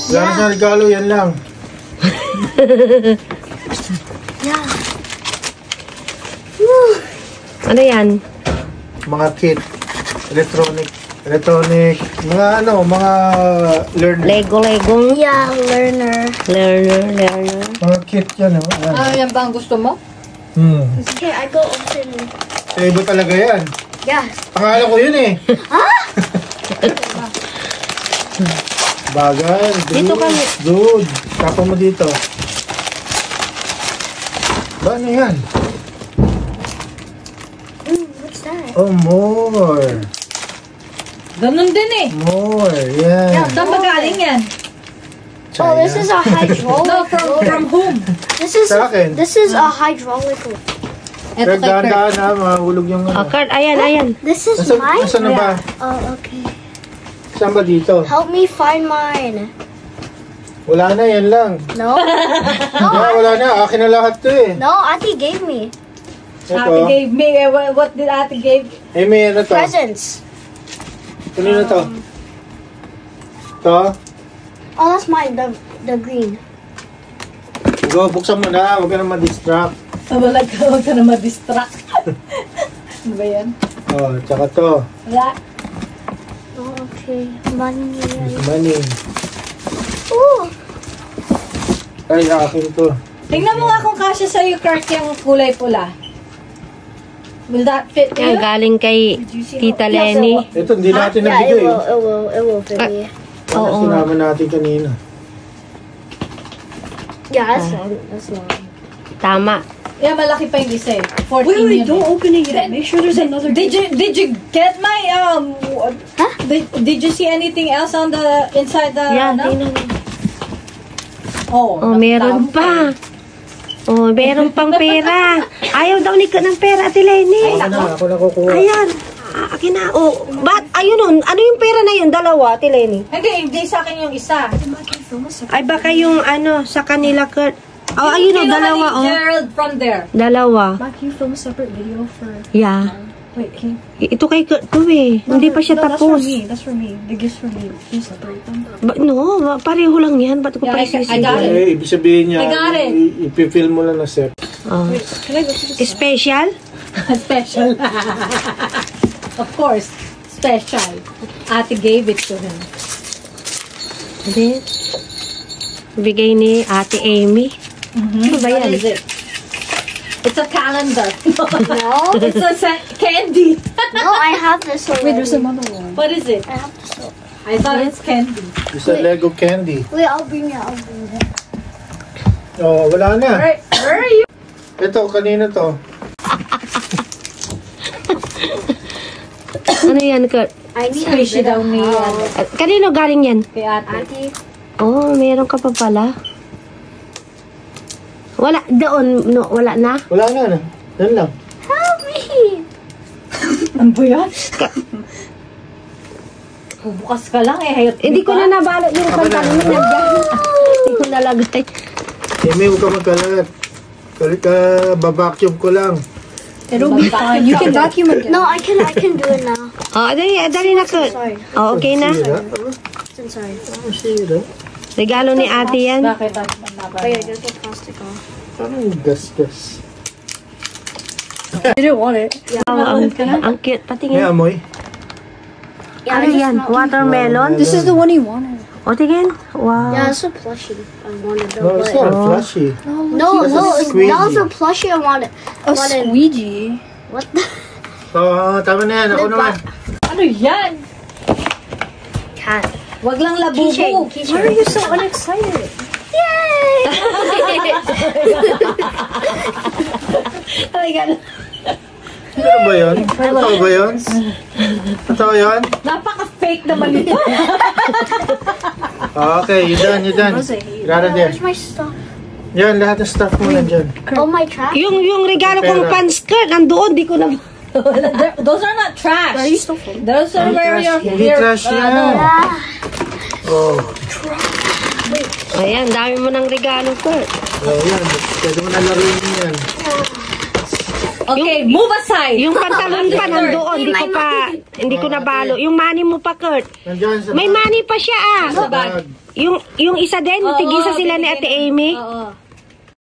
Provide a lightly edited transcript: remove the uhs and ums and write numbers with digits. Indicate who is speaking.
Speaker 1: Wala na sa regalo, yan lang.
Speaker 2: Yeah.
Speaker 3: Ano yan?
Speaker 1: Mga kit. Electronic. Mga mga learner.
Speaker 3: Lego.
Speaker 2: Yeah, learner.
Speaker 3: Learner.
Speaker 1: Mga kit yan, oh.
Speaker 4: Yan ba ang gusto mo?
Speaker 2: Okay, I go open.
Speaker 1: Sa iba talaga yan.
Speaker 2: Yeah.
Speaker 1: Pangalan ko yun eh. Bagay.
Speaker 3: Dito kami.
Speaker 1: Dude. Tapa mo dito. Ba, ano yan?
Speaker 2: What's that?
Speaker 1: Oh, more.
Speaker 4: Ganun din eh.
Speaker 1: More. Yan.
Speaker 4: Saan ba galing yan?
Speaker 2: Oh, this is a hydraulic.
Speaker 4: No, from whom?
Speaker 1: Sa akin.
Speaker 2: This is a hydraulic.
Speaker 4: Ito
Speaker 1: Kurt,
Speaker 4: kay Kurt.
Speaker 1: dahan-dahan ha. Mahulog yung
Speaker 3: Oh, Kurt, ayan.
Speaker 2: This is
Speaker 1: Nasaan
Speaker 2: mine.
Speaker 1: na ba?
Speaker 2: Oh, okay.
Speaker 1: Saan ba dito?
Speaker 2: Help me find mine.
Speaker 1: Wala na, yan lang.
Speaker 2: No.
Speaker 1: Wala na. Akin na lahat to eh.
Speaker 2: No, Auntie gave me
Speaker 4: Ate
Speaker 1: Ito.
Speaker 4: gave me. What did Ate give?
Speaker 1: Eh, may ano to?
Speaker 2: presents.
Speaker 1: Kanino to? To?
Speaker 2: Oh, that's mine. The green.
Speaker 1: Go, buksan mo na. Huwag ka na ma-distract.
Speaker 4: Wala ka, huwag ka na ma-distract. Ano ba yan?
Speaker 1: Oh, tsaka to.
Speaker 4: Wala.
Speaker 2: Oh, okay. Money.
Speaker 1: Money.
Speaker 2: Ooh.
Speaker 1: Ay, akin to.
Speaker 4: Tingnan mo nga kung kasya sa'yo, Kurt, yung kulay pula. Will that fit
Speaker 3: Yan,
Speaker 4: you?
Speaker 3: galing kay Tita Lenny.
Speaker 1: Ito, hindi natin
Speaker 2: Yeah,
Speaker 1: nabigay.
Speaker 2: it will fit me.
Speaker 1: Ano sinama natin kanina?
Speaker 2: Yeah, that's long.
Speaker 3: Tama.
Speaker 4: Yeah, malaki pa yung isa eh. 14
Speaker 5: Wait,
Speaker 4: yun
Speaker 5: don't
Speaker 4: eh.
Speaker 5: open it yet. Make sure there's another.
Speaker 4: Did you get my
Speaker 2: Huh?
Speaker 4: Did you see anything else on the inside the
Speaker 3: Yan,
Speaker 4: ano?
Speaker 3: tingnan mo. Oh, meron pa. Oh, meron pang pera. Ayaw daw ni Kurt ng pera, Ate Lenny.
Speaker 1: Ako na kukuha.
Speaker 3: Ayan. Akin na. Oh, ayun nun. Ano yung pera na yun? Dalawa, Ate Lenny.
Speaker 4: Hindi sa akin yung isa.
Speaker 3: Ay, baka yung sa kanila, Kurt. Oh, ayun o,
Speaker 4: Kinuha
Speaker 3: dalawa
Speaker 4: ni Gerald from there.
Speaker 3: Dalawa.
Speaker 5: Ma, can you film a separate video for?
Speaker 3: Yeah.
Speaker 5: Wait, can
Speaker 3: Ito kay Kurt to eh. Hindi pa siya
Speaker 5: no, that's for
Speaker 3: tapos.
Speaker 5: me. That's for me. The gifts for me. Can you separate them?
Speaker 3: No, pareho lang yan. Ba't ko
Speaker 4: Yeah,
Speaker 3: pa
Speaker 4: I got
Speaker 3: isisingin?
Speaker 4: it.
Speaker 1: Eh, ibig sabihin niya,
Speaker 4: I got it.
Speaker 1: ipifilm mo lang na set.
Speaker 3: Oh.
Speaker 5: Can I go to the
Speaker 3: Special?
Speaker 4: Special. Of course, special. Ate gave it to him.
Speaker 3: Hindi. Bigay ni Ate Amy. Ano ba
Speaker 4: What
Speaker 3: yan?
Speaker 4: is it? It's a calendar.
Speaker 2: No.
Speaker 4: It's a candy.
Speaker 2: No, I have this already.
Speaker 5: Wait, there's another one.
Speaker 4: What is it?
Speaker 2: I have this already.
Speaker 4: I thought it's candy.
Speaker 1: It's a Lego candy.
Speaker 2: Wait, I'll bring it.
Speaker 1: Oh, wala na.
Speaker 4: Where are you?
Speaker 1: Ito, kanina to.
Speaker 3: Ano yan, Kurt?
Speaker 2: I need a
Speaker 4: Squishy
Speaker 2: bit
Speaker 4: daw
Speaker 2: of
Speaker 4: ni
Speaker 3: Kanino galing yan?
Speaker 4: kay ate.
Speaker 2: Auntie.
Speaker 3: Oh, meron ka pa pala. Wala, doon, no, wala na?
Speaker 1: Wala na. Yan lang.
Speaker 2: Help me.
Speaker 4: Ano ba yan? Bukas ka lang eh. Hayot
Speaker 3: Hindi ko na nabalot yung pantalon mo nandiyan. Hindi ko nalagay.
Speaker 1: Amy, huwag ka magkalat. Babacuum ko lang.
Speaker 5: It'll be fine. You can vacuum again.
Speaker 2: No, I can do it now.
Speaker 3: Oh, dali na, Kurt.
Speaker 2: Sorry.
Speaker 3: Oh, okay na.
Speaker 1: Sira?
Speaker 2: I'm sorry.
Speaker 1: Sira?
Speaker 3: Regalo ni ate yan.
Speaker 4: Bakit?
Speaker 2: Wait, there's a plastic off.
Speaker 1: Parang gas-gas.
Speaker 5: I didn't want it.
Speaker 3: Oh, ang cute.
Speaker 1: May
Speaker 3: Patingin.
Speaker 1: amoy?
Speaker 2: Yeah,
Speaker 3: Ano
Speaker 2: I just
Speaker 3: yan?
Speaker 2: smell-
Speaker 3: Watermelon?
Speaker 5: This is the one he wanted.
Speaker 3: O, tingin. Wow.
Speaker 2: Yeah, it's a plushie. I wanted the
Speaker 1: No, it's not flashy.
Speaker 2: No,
Speaker 1: That's
Speaker 2: no,
Speaker 1: a
Speaker 2: that was
Speaker 1: squeegee.
Speaker 2: a plushie I wanted.
Speaker 5: A squeegee.
Speaker 2: What the?
Speaker 1: Oo, tama na yan. Ako naman.
Speaker 4: Ano yan?
Speaker 2: Cat.
Speaker 4: Wag lang
Speaker 2: Keychain.
Speaker 4: labubo.
Speaker 5: Why are you so unexcited?
Speaker 2: Yay!
Speaker 4: Ay, gano'n.
Speaker 1: Ano ba yun? Ito ba yun? Ito yun?
Speaker 4: Napaka-fake naman ito.
Speaker 1: Okay, you done. Rara there.
Speaker 2: Where's my stuff?
Speaker 1: Yan, lahat ng stuff mo nandyan.
Speaker 2: Oh, my trash?
Speaker 3: Yung regalo kong
Speaker 1: Pera.
Speaker 3: pants, Kurt, nandoon. Di ko na...
Speaker 4: Those are not trash.
Speaker 5: Are you still filming?
Speaker 4: Those are where your...
Speaker 1: Hindi trash yan.
Speaker 2: Ah,
Speaker 1: Oh.
Speaker 3: Ayan, dami mo ng regalo, Kurt.
Speaker 1: Oh, yan. Pwede mo na laruin yan.
Speaker 4: Okay, move aside.
Speaker 3: Yung pantalon pa nandoon, hindi ko nabalo. Yung money mo pa, Kurt.
Speaker 1: Nandyan sa
Speaker 3: May money pa siya, ah.
Speaker 4: Sa bag.
Speaker 3: Yung isa din, tigisa sila ni Ate Amy.
Speaker 4: Oo.